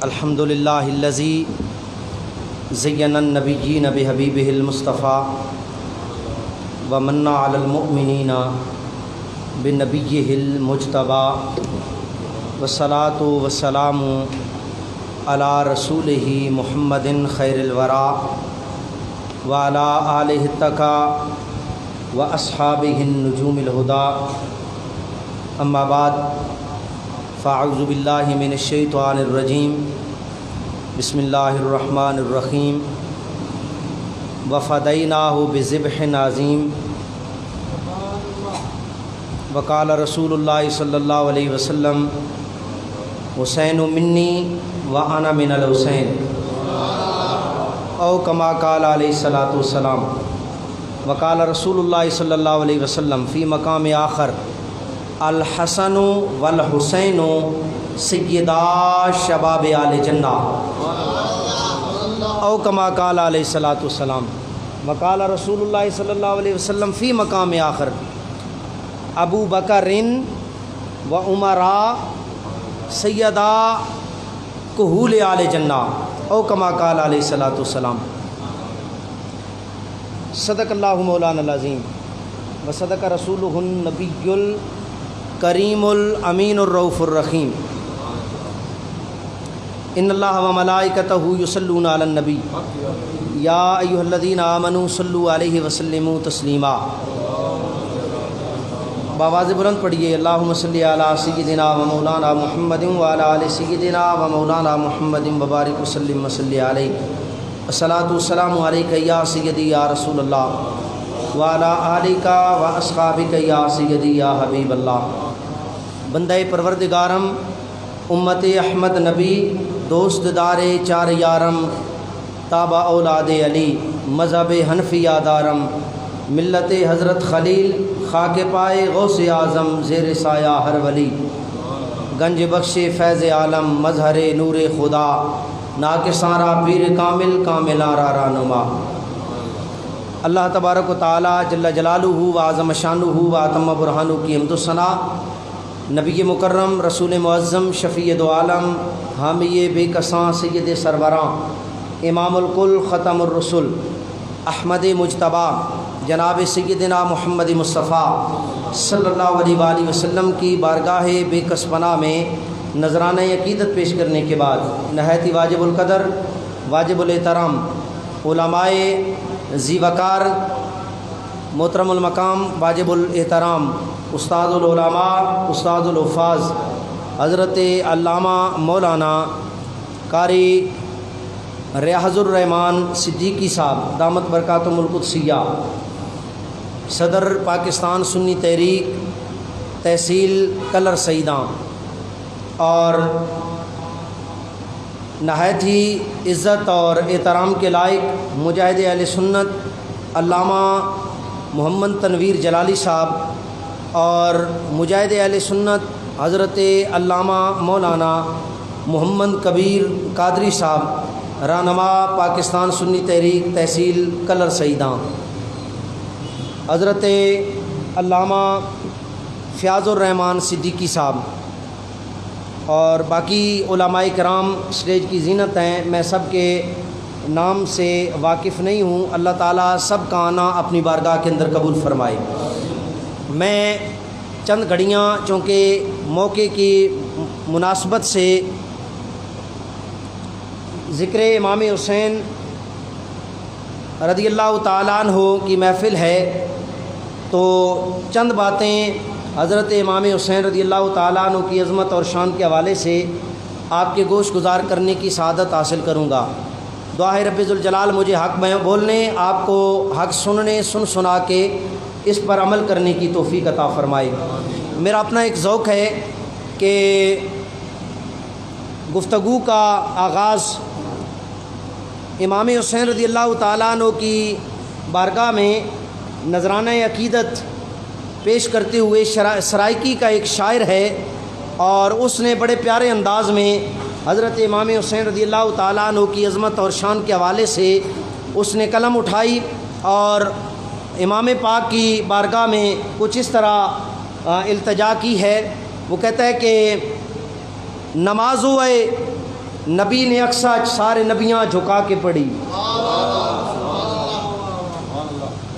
الحمد للہ الذی زین النبیین بحبیبہ المصطفیٰ ومن علی المؤمنین بنبیہ المجتبیٰ والصلاۃ والسلام علی رسولہ محمد خیر الورا وعلی آلہ التقیٰ واصحابہ النجوم الہدیٰ اما بعد فاعوذ باللہ من الشیطان الرجیم بسم اللہ الرحمن الرحیم وفدیناہ بذبح عظیم وقال رسول اللہ صلی اللہ علیہ وسلم حسین منی وانا من الحسین او کما قال علیہ الصلاۃ والسلام وقال رسول اللہ صلی اللہ علیہ وسلم فی مقام آخر الحسن والحسین سیدا شباب آل جنہ او کما قال علیہ الصلاۃ والسلام وقال رسول اللہ صلی اللہ علیہ وسلم فی مقام آخر ابو بکر و عمرا سیدا کہول آل جنہ او کما قال علیہ الصلاۃ والسلام۔ صدق اللہ مولانا العظیم و صدق رسولہ النبی کریم الامین الرؤوف الرحیم۔ ان اللہ و ملائکتہ یصلون علی النبی یا ایھا الذین آمنوا صلوا علیہ وسلموا تسلیما۔ بآواز بلند پڑھیے اللہم صلی علی سیدنا و مولانا محمد وعلی آل سیدنا و مولانا محمد وبارک وسلم وصلی علیہ الصلاۃ والسلام علیک یا سیدی یا رسول اللہ وعلی آلک و اصحابک یا سیدی یا حبیب اللہ۔ بندہ پروردگارم امت احمد نبی دوست دار چار یارم تابع اولاد علی مذہب حنفیہ دارم ملت حضرت خلیل خاک پائے غوث اعظم زیر سایہ ہر ولی گنج بخش فیض عالم مظہر نور خدا ناکسارا پیر کامل کاملارا رانما۔ اللہ تبارک و تعالی جل جلالہ و اعظم شانہ و اتم برہانہ کی حمد و ثنا نبی مکرم رسول معظم شفیع دو عالم حامی بے کساں سید سربراں امام الکل ختم الرسل احمد مجتبیٰ جناب سیدنا محمد مصطفیٰ صلی اللہ علیہ وآلہ وسلم کی بارگاہ بے کس پناہ میں نذرانہ عقیدت پیش کرنے کے بعد نہایت واجب القدر واجب الاحترام علماء ذی وقار محترم المقام واجب الاحترام استاد العلماء استاد الحفاظ حضرت علامہ مولانا قاری ریاض الرحمان صدیقی صاحب دامت برکاتہم القدسیہ صدر پاکستان سنی تحریک تحصیل کلر سیداں اور نہایت ہی عزت اور احترام کے لائق مجاہد اہل سنت علامہ محمد تنویر جلالی صاحب اور مجاہد اہل سنت حضرت علامہ مولانا محمد کبیر قادری صاحب رہنما پاکستان سنی تحریک تحصیل کلر سیداں، حضرت علامہ فیاض الرحمان صدیقی صاحب اور باقی علماء کرام اسٹیج کی زینت ہیں۔ میں سب کے نام سے واقف نہیں ہوں، اللہ تعالیٰ سب کا آنا اپنی بارگاہ کے اندر قبول فرمائے۔ میں چند گھڑیاں چونکہ موقع کی مناسبت سے ذکر امام حسین رضی اللہ تعالیٰ عنہ کی محفل ہے تو چند باتیں حضرت امام حسین رضی اللہ تعالیٰ عنہ کی عظمت اور شان کے حوالے سے آپ کے گوش گزار کرنے کی سعادت حاصل کروں گا۔ دعا ہے رب ذوالجلال مجھے حق بولنے آپ کو حق سننے سنا کے اس پر عمل کرنے کی توفیق عطا فرمائے۔ میرا اپنا ایک ذوق ہے کہ گفتگو کا آغاز امام حسین رضی اللہ تعالیٰ عنہ کی بارگاہ میں نذرانہ عقیدت پیش کرتے ہوئے سرائکی کا ایک شاعر ہے اور اس نے بڑے پیارے انداز میں حضرت امام حسین رضی اللہ تعالیٰ عنہ کی عظمت اور شان کے حوالے سے اس نے قلم اٹھائی اور امام پاک کی بارگاہ میں کچھ اس طرح التجا کی ہے۔ وہ کہتا ہے کہ نماز نبی نے اکثر سارے نبیاں جھکا کے پڑھی.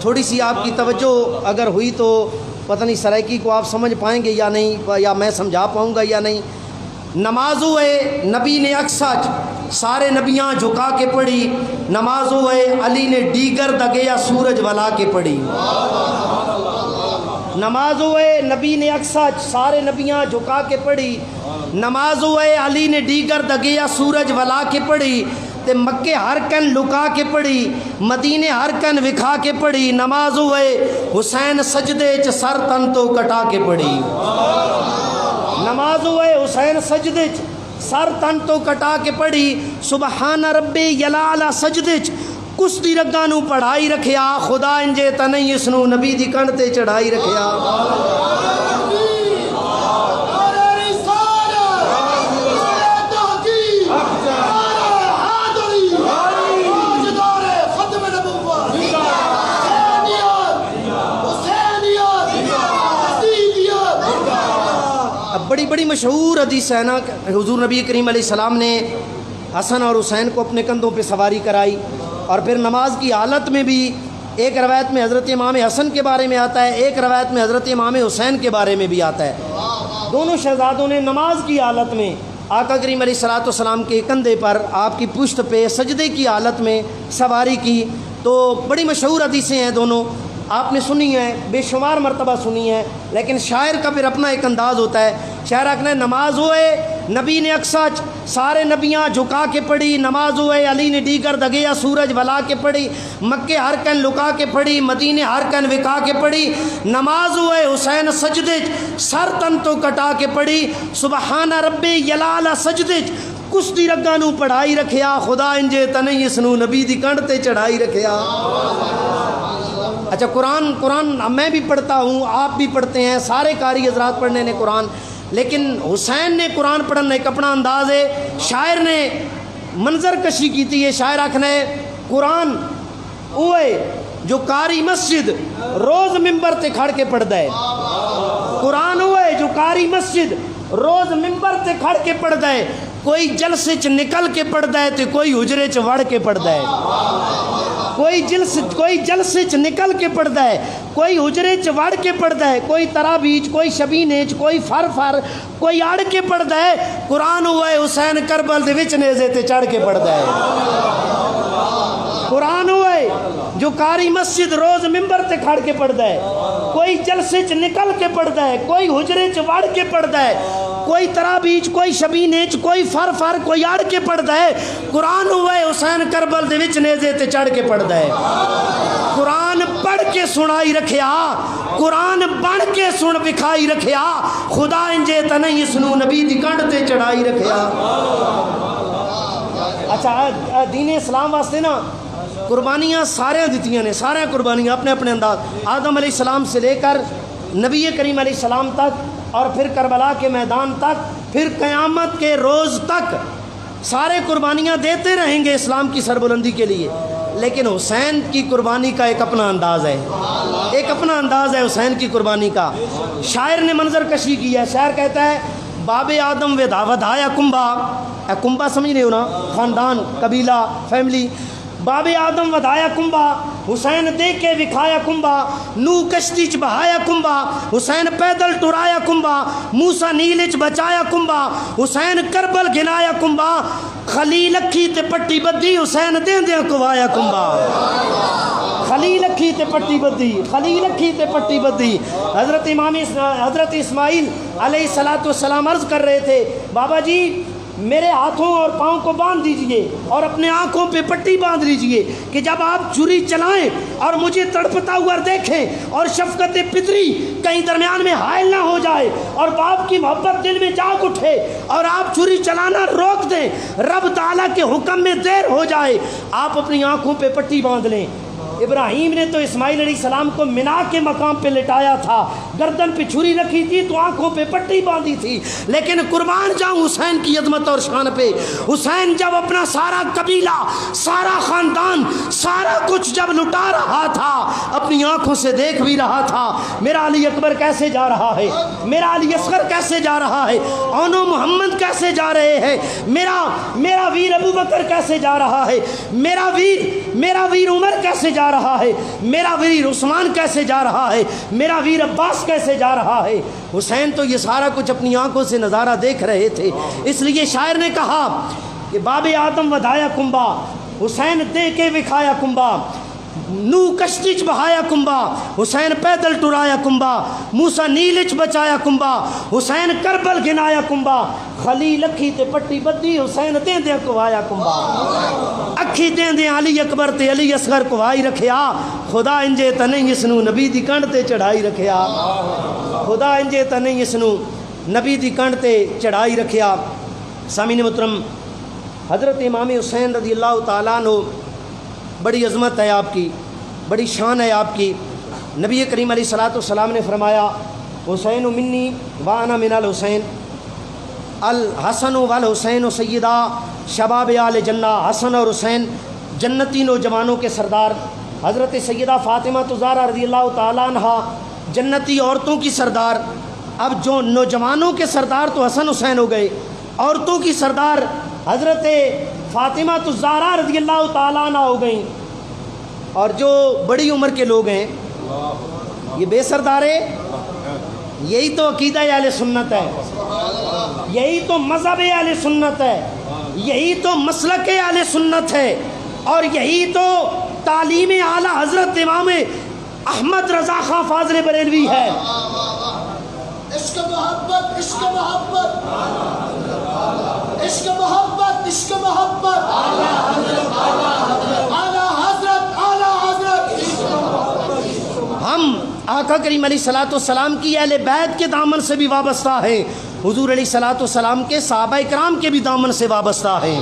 تھوڑی سی آپ کی توجہ اگر ہوئی تو پتہ نہیں سرائکی کو آپ سمجھ پائیں گے یا نہیں، یا میں سمجھا پاؤں گا یا نہیں. نمازو ہے نبی نے اکثر سارے نبیاں جھکا کے پڑھی. نمازو ہے علی نے دیگر دگیا سورج ولا کے پڑھی. نمازو ہے نبی نے اکثر سارے نبیاں جھکا کے پڑھی. نمازو ہے علی نے دیگر دگیا سورج ولا کے پڑھی. تے مکے ہر کن لکا کے پڑھی، مدینے ہر کن وکھا کے پڑھی. نماز ہوئے حسین سجدے چ سر تن تو کٹا کے پڑھی. نماز ہوئے حسین سجدے چ سر تن تو کٹا کے پڑھی. سبحان ربی یلال سجدے چ کس دی رگاں نو پڑھائی رکھیا. خدا انجے تنئی اس نو نبی دی کنڈ تے چڑھائی رکھیا. بڑی بڑی مشہور حدیث ہے نا، حضور نبی کریم علیہ السلام نے حسن اور حسین کو اپنے کندھوں پہ سواری کرائی. اور پھر نماز کی حالت میں بھی ایک روایت میں حضرت امام حسن کے بارے میں آتا ہے، ایک روایت میں حضرت امام حسین کے بارے میں بھی آتا ہے. دونوں شہزادوں نے نماز کی حالت میں آقا کریم علیہ الصلوۃ والسلام کے کندھے پر آپ کی پشت پہ سجدے کی حالت میں سواری کی. تو بڑی مشہور حدیثیں ہیں دونوں، آپ نے سنی ہے، بے شمار مرتبہ سنی ہے. لیکن شاعر کا پھر اپنا ایک انداز ہوتا ہے. شاعر آخنا ہے نماز ہوئے نبی نے اکثر سارے نبیاں جھکا کے پڑھی. نماز ہوئے علی نے دیگر دگیا سورج ولا کے پڑھی. مکے ہر کن لکا کے پڑھی، مدینے ہر کن وکا کے پڑھی. نماز ہوئے حسین سجدے سر تن تو کٹا کے پڑھی. سبحان ربی یلال سجدے کس دی رگاں نو پڑھائی رکھیا. خدا انجے تنئی اس نو نبی دی کنڈ تے چڑھائی رکھیا. اچھا قرآن میں بھی پڑھتا ہوں، آپ بھی پڑھتے ہیں، سارے قاری حضرات پڑھنے نے قرآن. لیکن حسین نے قرآن پڑھنا ایک اپنا انداز ہے. شاعر نے منظر کشی کی تھی. یہ شاعر آخنا ہے قرآن اوے جو قاری مسجد روز ممبر تے کھڑ کے پڑھدا ہے. قرآن ہوئے جو قاری مسجد روز ممبر تے کھڑ کے پڑھدا ہے. کوئی جلسے چ نکل کے پڑھدا ہے تے کوئی حجرے چ وڑ کے پڑھدا ہے. کوئی جلسے چ نکل کے پڑھدا ہے، کوئی حجرے چ وڑ کے پڑھدا ہے. کوئی تراویح، کوئی شبی نیچ، کوئی فر کوئی اڑ کے پڑھدا ہے. قرآن ہوئے حسین کربل دے وچ نیزے تے چڑھ کے پڑھدا ہے. قرآن ہوئے جو قاری مسجد روز ممبر تے کھڑ کے پڑھدا ہے. کوئی جلسے چ نکل کے پڑھدا ہے، کوئی حجرے چ وڑ کے پڑھدا ہے. کوئی تراویح، کوئی شبی نیچ، کوئی فر کوئی اڑ کے پڑھدا ہے. قرآن ہوئے حسین کربل دے وچ نیزے تے چڑھ کے پڑھدا ہے. قرآن پڑھ کے سنائی رکھیا، قرآن بن کے سن وکھائی رکھیا. خدا انجے تنئی اس نو نبی دی کنڈ تے چڑھائی رکھیا. اچھا دین اسلام واسطے نا قربانیاں سارے دیتیاں نے، سارے قربانیاں اپنے اپنے انداز. آدم علیہ السلام سے لے کر نبی کریم علیہ السلام تک، اور پھر کربلا کے میدان تک، پھر قیامت کے روز تک سارے قربانیاں دیتے رہیں گے اسلام کی سربلندی کے لیے. لیکن حسین کی قربانی کا ایک اپنا انداز ہے، ایک اپنا انداز ہے حسین کی قربانی کا. شاعر نے منظر کشی کی ہے. شاعر کہتا ہے باب آدم ودایا کنبا. کنبا سمجھ رہے ہو نا، خاندان، قبیلہ، فیملی. باب آدم ودایا کنبا، حسین دے کے وکھایا کنبا. نو کشتی چ بہایا کنبا، حسین پیدل ٹرایا کنبا. موسیٰ نیل چ بچایا کنبا، حسین کربل گنایا کنبا. خلیل اکھی تے پٹی بدی، حسین دیندیاں کوایا کنبا. خلیل اکھی تے پٹی بدی، خلیل اکھی تے پٹی بدی. حضرت اسماعیل علیہ السلام عرض کر رہے تھے بابا جی میرے ہاتھوں اور پاؤں کو باندھ دیجئے اور اپنے آنکھوں پہ پٹی باندھ لیجئے کہ جب آپ چھری چلائیں اور مجھے تڑپتا ہوا دیکھیں اور شفقت پدری کہیں درمیان میں حائل نہ ہو جائے اور باپ کی محبت دل میں جاگ اٹھے اور آپ چھری چلانا روک دیں، رب تعالیٰ کے حکم میں دیر ہو جائے، آپ اپنی آنکھوں پہ پٹی باندھ لیں. ابراہیم نے تو اسماعیل علیہ السلام کو منا کے مقام پہ لٹایا تھا، گردن پہ چھری رکھی تھی تو آنکھوں پہ پٹی باندھی تھی، لیکن قربان جاؤں حسین کی عظمت اور شان پہ۔ حسین جب اپنا سارا قبیلہ، سارا خاندان، سارا کچھ جب لٹا رہا تھا، اپنی آنکھوں سے دیکھ بھی رہا تھا میرا علی اکبر کیسے جا رہا ہے، میرا علی اصغر کیسے جا رہا ہے، اونو محمد کیسے جا رہے ہیں، میرا ویر ابو بکر کیسے جا رہا ہے، میرا ویر عمر کیسے جا رہا ہے، میرا ویر عثمان کیسے جا رہا ہے، میرا ویر عباس کیسے جا رہا ہے۔ حسین تو یہ سارا کچھ اپنی آنکھوں سے نظارہ دیکھ رہے تھے، اس لیے شاعر نے کہا کہ باب آدم ودایا کنبا، حسین دے کے وکھایا کنبا، نو کشتیچ بہایا کنبا، حسین پیدل ٹرایا کنبا، موسیٰ نیلچ بچایا کنبا، حسین کربل گنایا کنبا، خلیل اکھی تے پٹی بدی، حسین دیں دیں کوایا کنبا، اکھی دیں دیں علی اکبر تے علی اصغر کوائی رکھیا، خدا انجے تنہیں اسنو نبی دی کنڈ تے چڑھائی رکھیا، خدا انجے تنہیں اسنو نبی دی کنڈ تے چڑھائی رکھیا۔ سامعین محترم، حضرت امام حسین رضی اللہ تعالیٰ عنہ، بڑی عظمت ہے آپ کی، بڑی شان ہے آپ کی۔ نبی کریم علیہ الصلوۃ والسلام نے فرمایا حسین منی وانا من الحسین، الحسن والحسین سیدہ شباب آل جنہ، حسن اور حسین جنتی نوجوانوں کے سردار۔ حضرت سیدہ فاطمہ الزہرا رضی اللہ تعالیٰ عنہ جنتی عورتوں کی سردار۔ اب جو نوجوانوں کے سردار تو حسن حسین ہو گئے، عورتوں کی سردار حضرت فاطمہ الزہرا رضی اللہ تعالیٰ عنہ ہو گئیں، اور جو بڑی عمر کے لوگ ہیں یہ بے سردارے، یہی تو عقیدہ اہل سنت ہے، یہی تو مذہب اہل سنت ہے، یہی تو مسلک اہل سنت ہے، اور یہی تو تعلیم اعلیٰ حضرت امام احمد رضا خان فاضل بریلوی ہے۔ عشق محبت، عشق محبت، عشق محبت، عشق محبت، اعلیٰ حضرت، اعلیٰ حضرت، اعلیٰ حضرت۔ ہم آقا کریم علیہ الصلوۃ والسلام کی اہل بیت کے دامن سے بھی وابستہ ہیں، حضور علیہ الصلوۃ والسلام کے صحابہ کرام کے بھی دامن سے وابستہ ہیں۔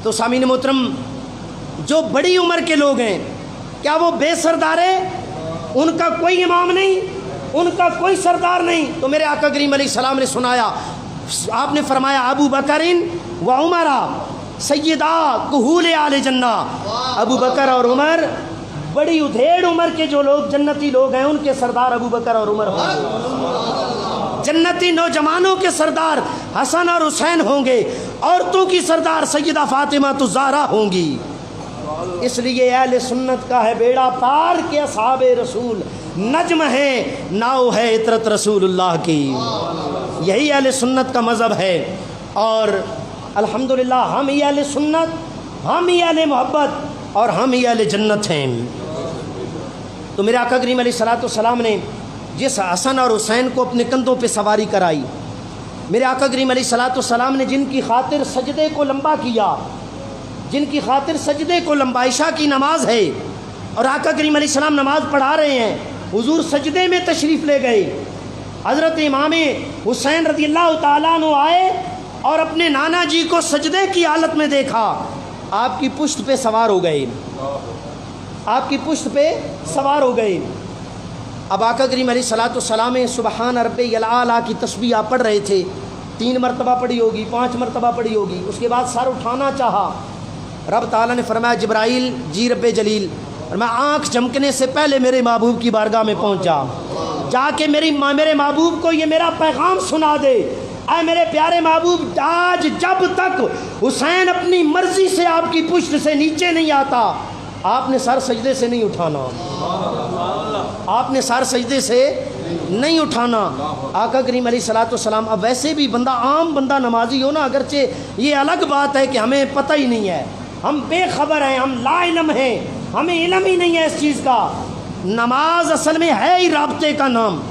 تو سامعین محترم، جو بڑی عمر کے لوگ ہیں کیا وہ بے سردارے؟ ان کا کوئی امام نہیں، ان کا کوئی سردار نہیں؟ تو میرے آقا کریم علیہ السلام نے سنایا، آپ نے فرمایا ابو بکرین و عمر سیدہ کہول آل جنہ، ابو بکر اور عمر، بڑی ادھیڑ عمر کے جو لوگ جنتی لوگ ہیں ان کے سردار ابو بکر اور عمر ہوں گے۔ جنتی نوجوانوں کے سردار حسن اور حسین ہوں گے، عورتوں کی سردار سیدہ فاطمہ الزہرا ہوں گی۔ اس لیے اہل سنت کا ہے بیڑا پار کہ اصحاب رسول نجم ہے، ناؤ ہے عطرت رسول اللہ کی۔ یہی اہل سنت کا مذہب ہے، اور الحمدللہ ہم ہی اہل سنت، ہم ہی اہل محبت، اور ہم ہی اہل جنت ہیں۔ تو میرے آقا کریم علیہ الصلوۃ والسلام نے جس حسن اور حسین کو اپنے کندھوں پہ سواری کرائی، میرے آقا کریم علیہ الصلوۃ والسلام نے جن کی خاطر سجدے کو لمبا کیا، جن کی خاطر سجدے کو لمبا، عشاء کی نماز ہے اور آقا کریم علیہ السلام نماز پڑھا رہے ہیں، حضور سجدے میں تشریف لے گئے، حضرت امام حسین رضی اللہ تعالیٰ عنہ آئے اور اپنے نانا جی کو سجدے کی حالت میں دیکھا، آپ کی پشت پہ سوار ہو گئے، آپ کی پشت پہ سوار ہو گئے۔ اب آقا کریم علیہ الصلوۃ والسلام سبحان ربی الاعلیٰ کی تسبیح آپ پڑھ رہے تھے، 3 مرتبہ پڑھی ہوگی، 5 مرتبہ پڑھی ہوگی، اس کے بعد سر اٹھانا چاہا، رب تعالیٰ نے فرمایا جبرائیل جی رب جلیل، اور میں آنکھ چمکنے سے پہلے میرے محبوب کی بارگاہ میں پہنچا، جا کے میرے محبوب کو یہ میرا پیغام سنا دے، اے میرے پیارے محبوب، آج جب تک حسین اپنی مرضی سے آپ کی پشت سے نیچے نہیں آتا، آپ نے سر سجدے سے نہیں اٹھانا، آپ نے سر سجدے سے نہیں اٹھانا۔ آقا کریم علیہ الصلوۃ والسلام، اب ویسے بھی بندہ عام بندہ نمازی ہو نا، اگرچہ یہ الگ بات ہے کہ ہمیں پتہ ہی نہیں ہے، ہم بے خبر ہیں، ہم لا علم ہیں، ہمیں علم ہی نہیں ہے اس چیز کا۔ نماز اصل میں ہے ہی رابطے کا نام،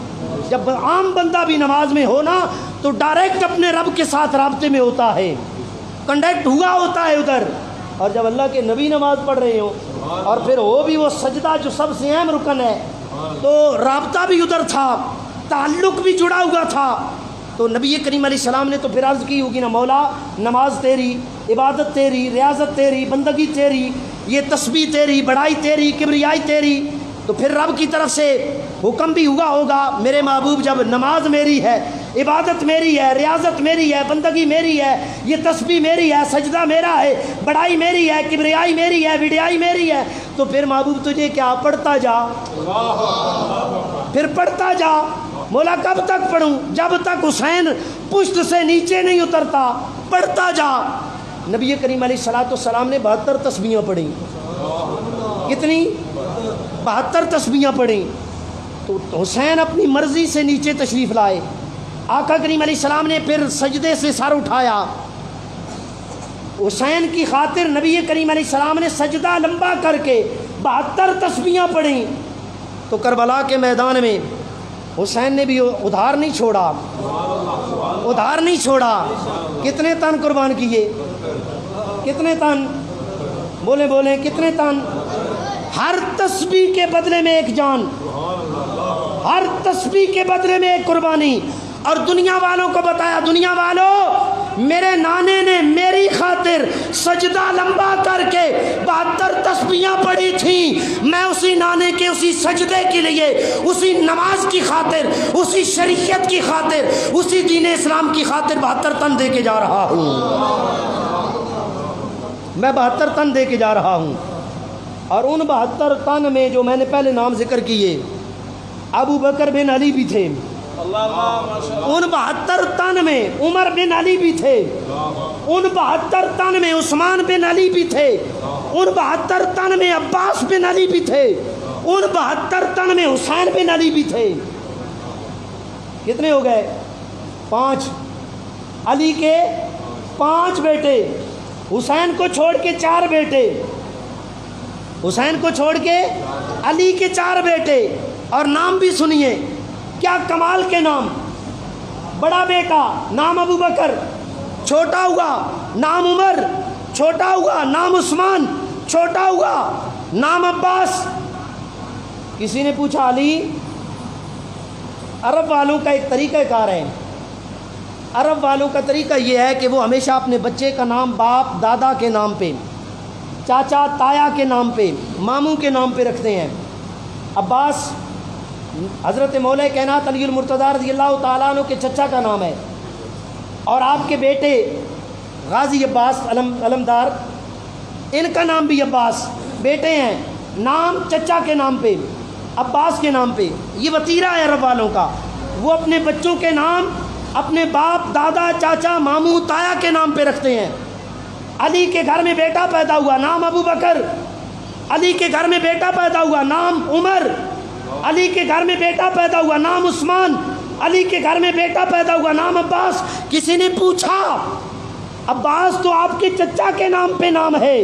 جب عام بندہ بھی نماز میں ہو نا تو ڈائریکٹ اپنے رب کے ساتھ رابطے میں ہوتا ہے، کنڈکٹ ہوا ہوتا ہے ادھر، اور جب اللہ کے نبی نماز پڑھ رہے ہوں اور پھر ہو بھی وہ سجدہ جو سب سے اہم رکن ہے، تو رابطہ بھی ادھر تھا، تعلق بھی جڑا ہوا تھا۔ تو نبی کریم علیہ السلام نے تو پھر عرض کی ہوگی نا، مولا نماز تیری، عبادت تیری، ریاضت تیری، بندگی تیری، یہ تسبیح تیری، بڑائی تیری، کبریائی تیری، تو پھر رب کی طرف سے حکم بھی ہوا ہوگا میرے محبوب جب نماز میری ہے، عبادت میری ہے، ریاضت میری ہے، بندگی میری ہے، یہ تسبیح میری ہے، سجدہ میرا ہے، بڑائی میری ہے، کبریائی میری ہے، وڈیائی میری ہے، تو پھر محبوب تجھے کیا پڑھتا جا، پھر پڑھتا جا۔ مولا کب تک پڑھوں؟ جب تک حسین پشت سے نیچے نہیں اترتا، پڑھتا جا۔ نبی کریم علیہ الصلوۃ والسلام نے 72 تسبیحاں پڑھیں۔ کتنی؟ 72 تسبیحاں پڑھیں۔ تو حسین اپنی مرضی سے نیچے تشریف لائے، آقا کریم علیہ السلام نے پھر سجدے سے سر اٹھایا، حسین کی خاطر نبی کریم علیہ السلام نے سجدہ لمبا کر کے 72 تسبیحاں پڑھیں۔ تو کربلا کے میدان میں حسین نے بھی ادھار نہیں چھوڑا، ادھار نہیں چھوڑا۔ کتنے تن قربان کیے؟ کتنے تن؟ بولیں بولیں، کتنے تن؟ ہر تسبیح کے بدلے میں ایک جان، ہر تسبیح کے بدلے میں ایک قربانی۔ اور دنیا والوں کو بتایا، دنیا والوں، میرے نانے نے میری خاطر سجدہ لمبا کر کے 72 تسبیحاں پڑھی تھیں، میں اسی نانے کے اسی سجدے کے لیے، اسی نماز کی خاطر، اسی شریعت کی خاطر، اسی دین اسلام کی خاطر 72 تن دے کے جا رہا ہوں، میں 72 تن دے کے جا رہا ہوں۔ اور ان 72 تن میں جو میں نے پہلے نام ذکر کیے، ابو بکر بن علی بھی تھے، ان 72 تن میں عمر بن علی بھی تھے، ان 72 تن میں عثمان بن علی بھی تھے، ان 72 تن میں عباس بن علی بھی تھے، ان 72 تن میں حسین بن علی بھی تھے۔ کتنے ہو گئے؟ 5۔ علی کے 5 بیٹے، حسین کو چھوڑ کے 4 بیٹے، حسین کو چھوڑ کے علی کے 4 بیٹے۔ اور نام بھی سنیے، کیا کمال کے نام۔ بڑا بیٹا نام ابو بکر، چھوٹا ہوا نام عمر، چھوٹا ہوا نام عثمان، چھوٹا ہوا نام عباس۔ کسی نے پوچھا علی، عرب والوں کا ایک طریقہ کار ہے، عرب والوں کا طریقہ یہ ہے کہ وہ ہمیشہ اپنے بچے کا نام باپ دادا کے نام پہ، چاچا تایا کے نام پہ، ماموں کے نام پہ رکھتے ہیں۔ عباس حضرت مولا کائنات علی المرتضیٰ رضی اللہ تعالیٰ عنہ کے چچا کا نام ہے، اور آپ کے بیٹے غازی عباس علمدار، ان کا نام بھی عباس، بیٹے ہیں، نام چچا کے نام پہ، عباس کے نام پہ۔ یہ وتیرہ ہے عرب والوں کا، وہ اپنے بچوں کے نام اپنے باپ دادا چاچا ماموں تایا کے نام پہ رکھتے ہیں۔ علی کے گھر میں بیٹا پیدا ہوا، نام ابو بکر، علی کے گھر میں بیٹا پیدا ہوا، نام عمر، علی کے گھر میں بیٹا پیدا ہوا، نام عثمان، علی کے گھر میں بیٹا پیدا ہوا، نام عباس۔ کسی نے پوچھا عباس تو آپ کے چچا کے نام پہ نام ہے،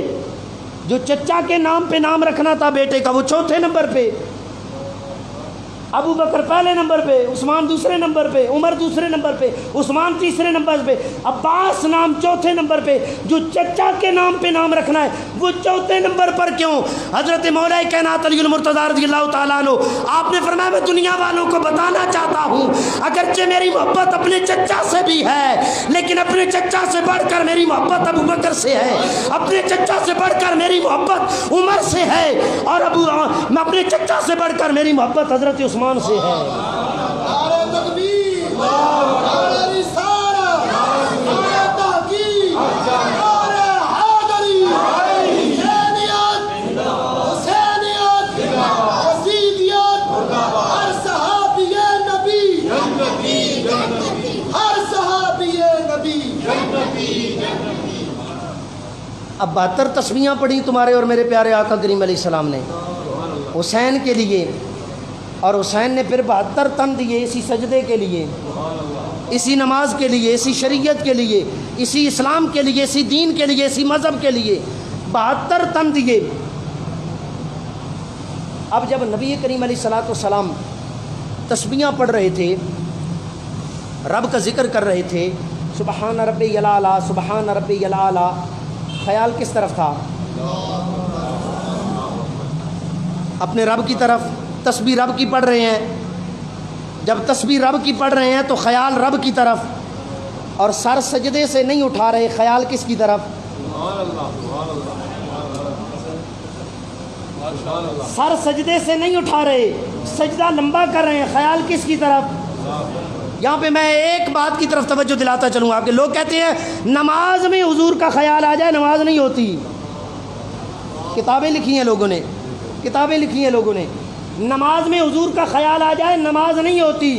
جو چچا کے نام پہ نام رکھنا تھا بیٹے کا وہ 4تھے نمبر پہ، ابو بکر پہلے نمبر پہ، عثمان دوسرے نمبر پہ، عمر دوسرے نمبر پہ، عثمان تیسرے نمبر پہ، عباس نام 4تھے نمبر پہ۔ جو چچا کے نام پہ نام رکھنا ہے وہ 4تھے نمبر پر کیوں؟ حضرت مولا کائنات علی المرتضیٰ رضی اللہ تعالیٰ عنہ آپ نے فرمایا میں دنیا والوں کو بتانا چاہتا ہوں اگرچہ میری محبت اپنے چچا سے بھی ہے، لیکن اپنے چچا سے بڑھ کر میری محبت ابو بکر سے ہے، اپنے چچا سے بڑھ کر میری محبت عمر سے ہے، اور اپنے چچا سے بڑھ کر میری محبت حضرت عثمان سے ہے۔ نعرہ تکبیر، نعرہ رسالت، نعرہ تحقیق، نعرہ حیدری، حسینیت، حسینیت، یزیدیت، ہر صحابی نبی، ہر صحابی نبی۔ اب 72 تسبیحاں پڑھی تمہارے اور میرے پیارے آقا کریم علیہ السلام نے حسین کے لیے، اور حسین نے پھر 72 تن دیے اسی سجدے کے لیے، اسی نماز کے لیے، اسی شریعت کے لیے، اسی اسلام کے لیے، اسی دین کے لیے، اسی مذہب کے لیے 72 تن دیے۔ اب جب نبی کریم علیہ الصلوۃ والسلام تسبیحاں پڑھ رہے تھے، رب کا ذکر کر رہے تھے، سبحان ربی الاعلیٰ سبحان ربی الاعلیٰ، خیال کس طرف تھا؟ اپنے رب کی طرف۔ تسبیح رب کی پڑھ رہے ہیں، جب تسبیح رب کی پڑھ رہے ہیں تو خیال رب کی طرف، اور سر سجدے سے نہیں اٹھا رہے، خیال کس کی طرف؟ سر سجدے سے نہیں اٹھا رہے، سجدہ لمبا کر رہے ہیں، خیال کس کی طرف؟ یہاں پہ میں ایک بات کی طرف توجہ دلاتا چلوں آپ کے، لوگ کہتے ہیں نماز میں حضور کا خیال آ جائے نماز نہیں ہوتی۔ کتابیں لکھی ہیں لوگوں نے، کتابیں لکھی ہیں لوگوں نے، نماز میں حضور کا خیال آ جائے نماز نہیں ہوتی۔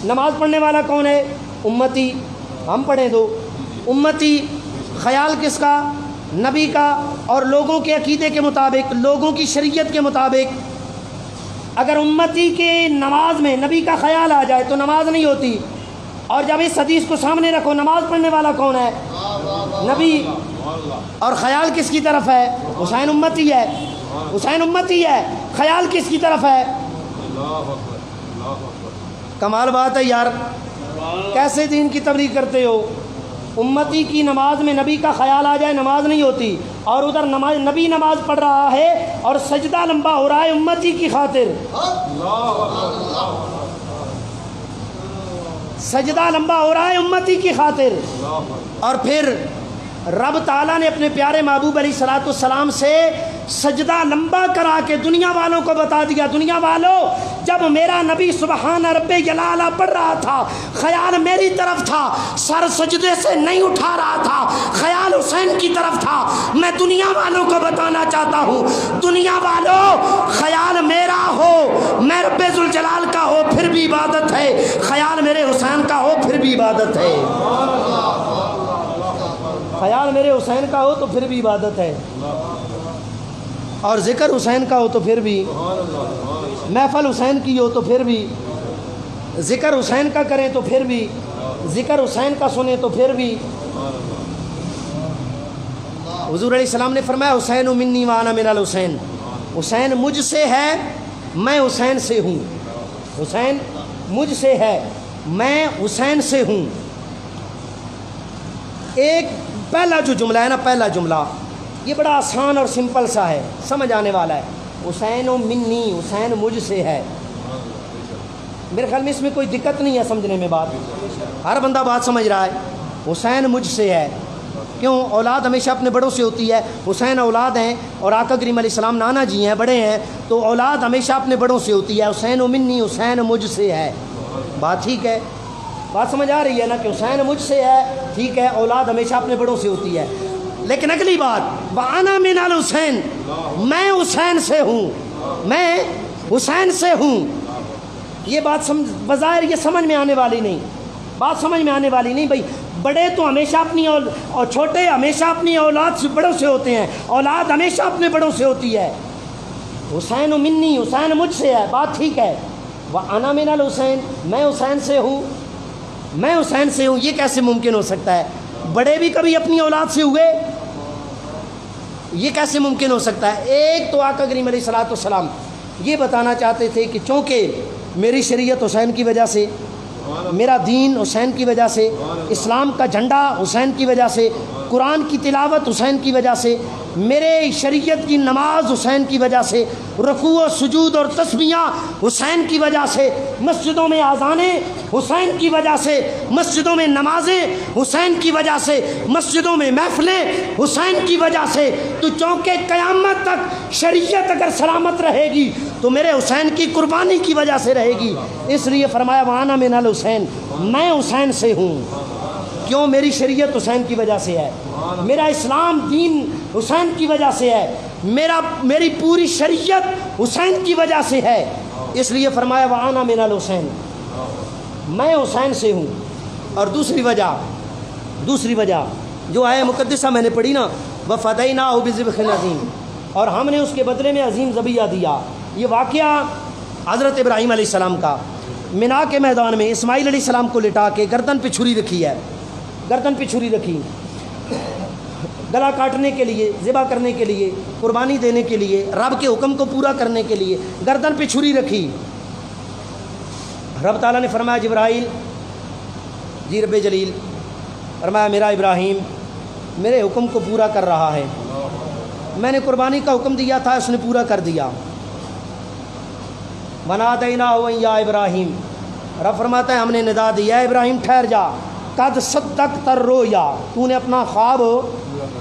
نماز پڑھنے والا کون ہے؟ امتی، ہم پڑھیں تو امتی، خیال کس کا؟ نبی کا، اور لوگوں کے عقیدے کے مطابق، لوگوں کی شریعت کے مطابق۔ اگر امتی کے نماز میں نبی کا خیال آ جائے تو نماز نہیں ہوتی۔ اور جب اس حدیث کو سامنے رکھو، نماز پڑھنے والا کون ہے؟ نبی، اور خیال کس کی طرف ہے؟ حسین امتی ہے، حسین امتی ہے، خیال کس کی طرف ہے؟ کمال بات ہے یار، کیسے دین کی تبلیغ کرتے ہو؟ امتی کی نماز میں نبی کا خیال آ جائے نماز نہیں ہوتی، اور ادھر نبی نماز پڑھ رہا ہے اور سجدہ لمبا ہو رہا ہے امتی کی خاطر، سجدہ لمبا ہو رہا ہے امتی کی خاطر۔ اور پھر رب تعالیٰ نے اپنے پیارے محبوب علیہ الصلوۃ والسلام سے سجدہ لمبا کرا کے دنیا والوں کو بتا دیا، دنیا والوں جب میرا نبی سبحان رب جلالہ پڑھ رہا تھا خیال میری طرف تھا، سر سجدے سے نہیں اٹھا رہا تھا، خیال حسین کی طرف تھا۔ میں دنیا والوں کو بتانا چاہتا ہوں، دنیا والوں خیال میرا ہو، میں رب ذوالجلال کا ہو پھر بھی عبادت ہے، خیال میرے حسین کا ہو پھر بھی عبادت ہے، خیال میرے حسین کا ہو تو پھر بھی عبادت ہے، اور ذکر حسین کا ہو تو پھر بھی، محفل حسین کی ہو تو پھر بھی، ذکر حسین کا کریں تو پھر بھی، ذکر حسین کا سنیں تو پھر بھی۔ حضور علیہ السلام نے فرمایا حسین منی وانا من الحسین، حسین مجھ سے ہے میں حسین سے ہوں، حسین مجھ سے ہے میں حسین سے ہوں۔ ایک پہلا جو جملہ ہے نا، پہلا جملہ یہ بڑا آسان اور سمپل سا ہے، سمجھ آنے والا ہے، حسین و منی، حسین مجھ سے ہے۔ میرے خیال میں اس میں کوئی دقت نہیں ہے سمجھنے میں، بات ہر بندہ بات سمجھ رہا ہے، حسین مجھ سے ہے۔ کیوں؟ اولاد ہمیشہ اپنے بڑوں سے ہوتی ہے، حسین اولاد ہیں اور آقا کریم علیہ السلام نانا جی ہیں، بڑے ہیں، تو اولاد ہمیشہ اپنے بڑوں سے ہوتی ہے۔ حسین و منی، حسین مجھ سے ہے، بات ٹھیک ہے، بات سمجھ آ رہی ہے نا کہ حسین مجھ سے ہے، ٹھیک ہے، اولاد ہمیشہ اپنے بڑوں سے ہوتی ہے۔ لیکن اگلی بات وَأَنَا مِنَ الْحُسَيْن، میں حسین سے ہوں، میں حسین سے ہوں، یہ بات بظاہر یہ سمجھ میں آنے والی نہیں، بات سمجھ میں آنے والی نہیں۔ بھائی بڑے تو ہمیشہ اپنی اور چھوٹے ہمیشہ اپنی اولاد سے بڑوں سے ہوتے ہیں، اولاد ہمیشہ اپنے بڑوں سے ہوتی ہے۔ حسین و منی، حسین مجھ سے ہے، بات ٹھیک ہے۔ وَأَنَا مِنَ الْحُسَيْن، میں حسین سے ہوں، میں حسین سے ہوں، یہ کیسے ممکن ہو سکتا ہے؟ بڑے بھی کبھی اپنی اولاد سے ہوئے؟ یہ کیسے ممکن ہو سکتا ہے؟ ایک تو آقا کریم علیہ الصلوۃ والسلام یہ بتانا چاہتے تھے کہ چونکہ میری شریعت حسین کی وجہ سے، میرا دین حسین کی وجہ سے، اسلام کا جھنڈا حسین کی وجہ سے، قرآن کی تلاوت حسین کی وجہ سے، میرے شریعت کی نماز حسین کی وجہ سے، رکوع و سجود اور تسبیحاں حسین کی وجہ سے، مسجدوں میں اذانیں حسین کی وجہ سے، مسجدوں میں نمازیں حسین کی وجہ سے، مسجدوں میں محفلیں حسین کی وجہ سے، تو چونکہ قیامت تک شریعت اگر سلامت رہے گی تو میرے حسین کی قربانی کی وجہ سے رہے گی۔ اس لیے فرمایا وَأَنَا مِنَ الْحُسَيْن، میں حسین سے ہوں۔ کیوں؟ میری شریعت حسین کی وجہ سے ہے، میرا اسلام دین حسین کی وجہ سے ہے، میری پوری شریعت حسین کی وجہ سے ہے، اس لیے فرمایا وَأَنَا مِنَ الْحُسَيْن، میں حسین سے ہوں۔ اور دوسری وجہ جو آیہ مقدسہ میں نے پڑھی نا، وَفَدَيْنَاهُ بِذِبْحٍ عَظِيمٍ، اور ہم نے اس کے بدلے میں عظیم ذبیحہ دیا۔ یہ واقعہ حضرت ابراہیم علیہ السلام کا، منا کے میدان میں اسماعیل علیہ السلام کو لٹا کے گردن پہ چھری رکھی ہے، گردن پہ چھری رکھی، گلا کاٹنے کے لیے، ذبح کرنے کے لیے، قربانی دینے کے لیے، رب کے حکم کو پورا کرنے کے لیے گردن پہ چھری رکھی۔ رب تعالیٰ نے فرمایا جبرائیل، جی رب جلیل، فرمایا میرا ابراہیم میرے حکم کو پورا کر رہا ہے، میں نے قربانی کا حکم دیا تھا، اس نے پورا کر دیا۔ وَنَادَيْنَاهُ أَن يَا إِبْرَاهِيمُ، رب فرماتا ہے ہم نے ندا دی، اے ابراہیم ٹھہر جا، قد صدقت الرؤیا، تو نے اپنا خواب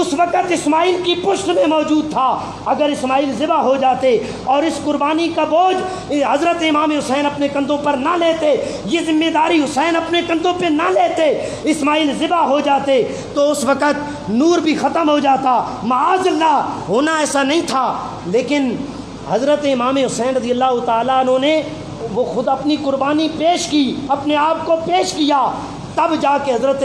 اس وقت اسماعیل کی پشت میں موجود تھا. اگر اسماعیل ذبح ہو جاتے اور اس قربانی کا بوجھ حضرت امام حسین اپنے کندھوں پر نہ لیتے، یہ ذمہ داری حسین اپنے کندھوں پہ نہ لیتے، اسماعیل ذبح ہو جاتے تو اس وقت نور بھی ختم ہو جاتا. معاذ اللہ، ہونا ایسا نہیں تھا. لیکن حضرت امام حسین رضی اللہ تعالیٰ عنہ نے وہ خود اپنی قربانی پیش کی، اپنے آپ کو پیش کیا، تب جا کے حضرت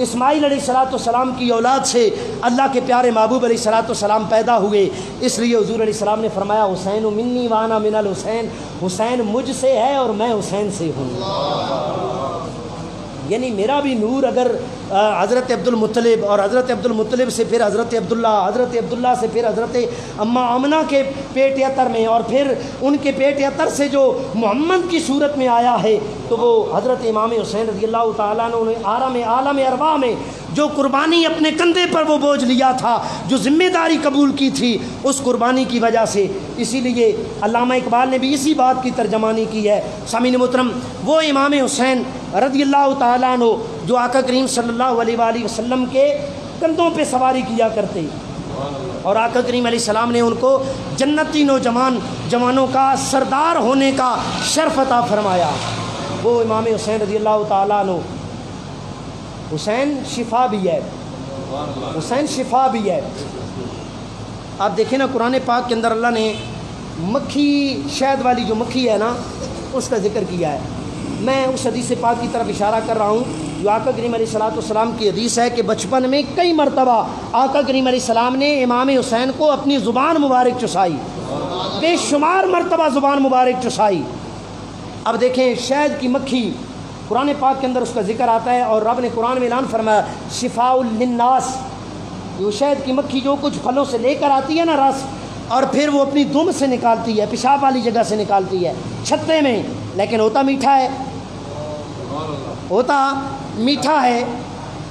اسماعیل علیہ السلام کی اولاد سے اللہ کے پیارے محبوب علیہ السلام پیدا ہوئے. اس لیے حضور علیہ السلام نے فرمایا حسین منی وانا من الحسین، حسین مجھ سے ہے اور میں حسین سے ہوں. یعنی میرا بھی نور اگر حضرت عبد المطلب اور حضرت عبد المطلب سے پھر حضرت عبداللہ، حضرت عبداللہ سے پھر حضرت اماں آمنہ کے پیٹ اتر میں اور پھر ان کے پیٹ اتر سے جو محمد کی صورت میں آیا ہے، تو وہ حضرت امام حسین رضی اللہ تعالیٰ عنہ نے عالم ارواح میں جو قربانی اپنے کندھے پر وہ بوجھ لیا تھا، جو ذمہ داری قبول کی تھی، اس قربانی کی وجہ سے. اسی لیے علامہ اقبال نے بھی اسی بات کی ترجمانی کی ہے. سامعین محترم، وہ امام حسین رضی اللہ تعالیٰ عنہ جو آقا کریم صلی اللہ علیہ وآلہ وسلم کے کندھوں پہ سواری کیا کرتے، اور آقا کریم علیہ السلام نے ان کو جنتی جوانوں کا سردار ہونے کا شرف عطا فرمایا. وہ امام حسین رضی اللہ تعالیٰ عنہ، حسین شفا بھی ہے، حسین شفا بھی ہے. آپ دیکھیں نا قرآن پاک کے اندر اللہ نے مکھی، شہد والی جو مکھی ہے نا، اس کا ذکر کیا ہے. میں اس حدیث پاک کی طرف اشارہ کر رہا ہوں جو آقا کریم علیہ السلام کی حدیث ہے کہ بچپن میں کئی مرتبہ آقا کریم علیہ السلام نے امام حسین کو اپنی زبان مبارک چسائی، بے شمار مرتبہ زبان مبارک چسائی. اب دیکھیں شہد کی مکھی، قرآن پاک کے اندر اس کا ذکر آتا ہے اور رب نے قرآن میں اعلان فرمایا شفاء للناس. وہ شہد کی مکھی جو کچھ پھلوں سے لے کر آتی ہے نا رس، اور پھر وہ اپنی دم سے نکالتی ہے، پیشاب والی جگہ سے نکالتی ہے چھتے میں، لیکن ہوتا میٹھا ہے، ہوتا میٹھا ہے.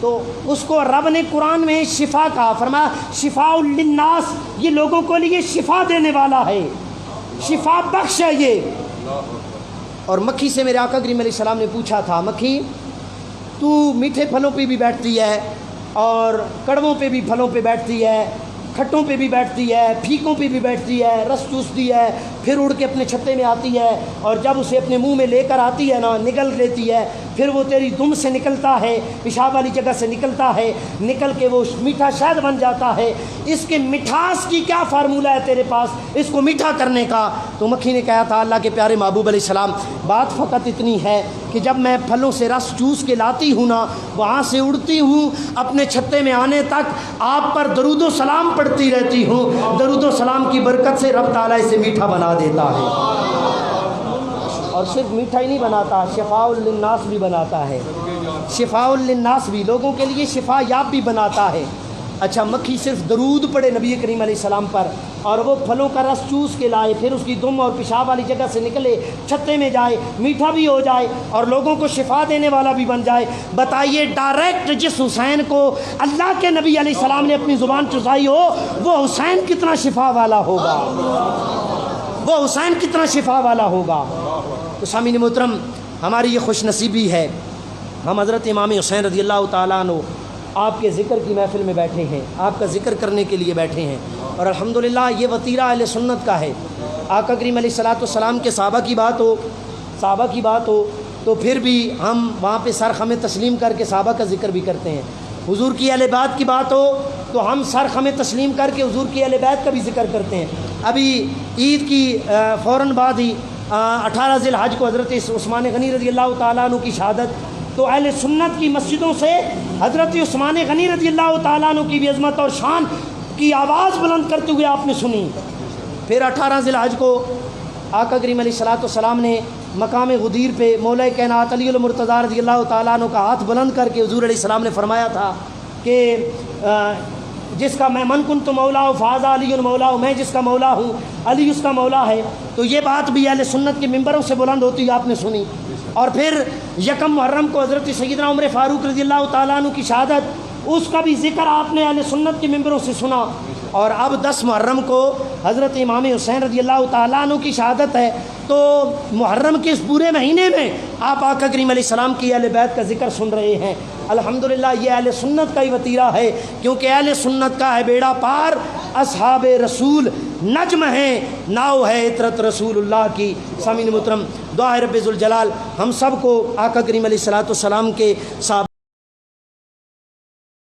تو اس کو رب نے قرآن میں شفا کہا، فرمایا شفاء للناس، یہ لوگوں کو لیے شفا دینے والا ہے، شفا بخش ہے یہ. اور مکھی سے میرے آقا کریم علیہ السلام نے پوچھا تھا، مکھی تو میٹھے پھلوں پہ بھی بیٹھتی ہے اور کڑووں پہ بھی پھلوں پہ بیٹھتی ہے، کھٹوں پہ بھی بیٹھتی ہے، پھیکوں پہ بھی بیٹھتی ہے، رس چوستی ہے، پھر اڑ کے اپنے چھتے میں آتی ہے، اور جب اسے اپنے منہ میں لے کر آتی ہے نا، نگل لیتی ہے، پھر وہ تیری دم سے نکلتا ہے، پیشاب والی جگہ سے نکلتا ہے، نکل کے وہ میٹھا شہد بن جاتا ہے. اس کے مٹھاس کی کیا فارمولہ ہے تیرے پاس اس کو میٹھا کرنے کا؟ تو مکھی نے کہا تھا اللہ کے پیارے محبوب علیہ السلام، بات فقط اتنی ہے کہ جب میں پھلوں سے رس چوس کے لاتی ہوں نا، وہاں سے اڑتی ہوں اپنے چھتے میں آنے تک آپ پر درود و سلام پڑھتی رہتی ہوں، درود و سلام کی برکت سے رب تعالیٰ اسے میٹھا بنا دیتا ہے. اور صرف میٹھا ہی نہیں بناتا، شفاء للناس بھی بناتا ہے، شفاء للناس بھی لوگوں کے لیے شفا یاب بھی بناتا ہے. اچھا، مکھی صرف درود پڑھے نبی کریم علیہ السلام پر اور وہ پھلوں کا رس چوس کے لائے، پھر اس کی دم اور پیشاب والی جگہ سے نکلے، چھتے میں جائے، میٹھا بھی ہو جائے اور لوگوں کو شفا دینے والا بھی بن جائے. بتائیے ڈائریکٹ جس حسین کو اللہ کے نبی علیہ السلام نے اپنی زبان چسائی ہو، وہ حسین کتنا شفا والا ہوگا، وہ حسین کتنا شفا والا ہوگا. تو سامعین محترم، ہماری یہ خوش نصیبی ہے، ہم حضرت امام حسین رضی اللہ تعالیٰ عنہ آپ کے ذکر کی محفل میں بیٹھے ہیں، آپ کا ذکر کرنے کے لیے بیٹھے ہیں، اور الحمدللہ یہ وطیرہ اہل سنت کا ہے. آقا کریم علیہ السلام کے صحابہ کی بات ہو تو پھر بھی ہم وہاں پہ سر خم تسلیم کر کے صحابہ کا ذکر بھی کرتے ہیں. حضور کی اہل بیت کی بات ہو تو ہم سر خم تسلیم کر کے حضور کی اہل بیت کا بھی ذکر کرتے ہیں. ابھی عید کی فوراً بعد ہی 18 ذی الحج کو حضرت عثمان غنی رضی اللہ تعالیٰ عنہ کی شہادت، تو اہل سنت کی مسجدوں سے حضرت عثمان غنی رضی اللہ تعالیٰ عنہ کی بھی عظمت اور شان کی آواز بلند کرتے ہوئے آپ نے سنی. پھر 18 ذی الحج کو آقا کریم علیہ السلام نے مقام غدیر پہ مولا کائنات علی المرتضیٰ رضی اللہ تعالیٰ عنہ کا ہاتھ بلند کر کے حضور علیہ السلام نے فرمایا تھا کہ جس کا میں من کنت مولا ہوں فہذا علی مولا ہوں، میں جس کا مولا ہوں علی اس کا مولا ہے. تو یہ بات بھی اہل سنت کے ممبروں سے بلند ہوتی آپ نے سنی. اور پھر یکم محرم کو حضرت سیدنا عمر فاروق رضی اللہ تعالیٰ عنہ کی شہادت، اس کا بھی ذکر آپ نے اہل سنت کے ممبروں سے سنا. اور اب 10 محرم کو حضرت امام حسین رضی اللہ تعالیٰ عنہ کی شہادت ہے، تو محرم کے اس پورے مہینے میں آپ آقا کریم علیہ السلام کی اہل بیت کا ذکر سن رہے ہیں۔ الحمدللہ یہ اہل سنت کا ہی وطیرہ ہے، کیونکہ اہل سنت کا ہے بیڑا پار، اصحاب رسول نجم ہیں، ناؤ ہے عطرت رسول اللہ کی۔ سامعین محترم، دعا ہے رب ذوالجلال ہم سب کو آقا کریم علیہ الصلوۃ والسلام کے صحابہ